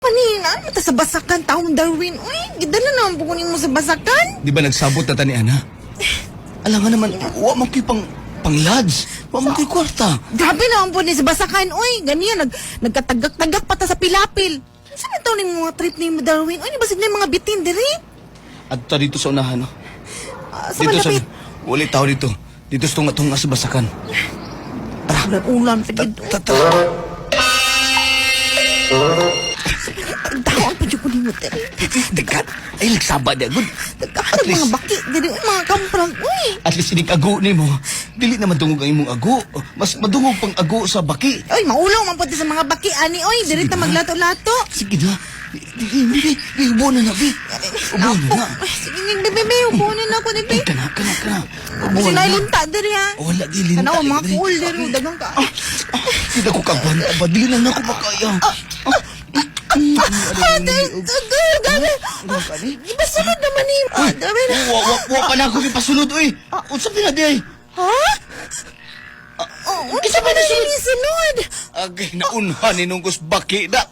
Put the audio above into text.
panina, mata sa basakan, taong Darwin. Uy, gidala naman po kunin mo sa basakan. Di ba nagsabot na tani, Ana? Alam nga naman, wa mo kayo pang wa mo kayo kwarta. Grabe naman po ni sa basakan. Uy, ganyan, nagkatagak-tagak pata sa pilapil. Saan ito ni mga trip ni mo, Darwin? Uy, basig na yung mga bitin, diri. At dito sa unahan, no? Sa Dito malapit. wali tao dito. Dito sa tunga-tunga sa basakan. Ulan, pagid. Tawang pa dyan ko ni mo, diri. Dekat. Ay, nagsaba niya, good. Nagkahanap mga baki, diri, mga kamprang. Uy, At least inig ago ni mo. Dili na madungog ang imong ago. Mas madungog pang ago sa baki. uy, maulaw man po sa mga baki, ani. Uy, diri ta maglato-lato. Sige na. Di, ubo na na, Bi. Ubo na na. Ay, sige, bebe, ubunin ako ni Be. Kana. Ubo na na. Sinailinta, diri, ha. Wala, di linta. Tanaw, mga dili. cool, diri, dagang ka. Hindi ko kagwanta ba? Dili lang na ako makaya. Iba sunod naman ni... dami na. Wa pa na ako ipasunod, uy. Unsa pa na di ay? Ha? Isa pa na sinisunod. Agay, naunhan ni nung baki na.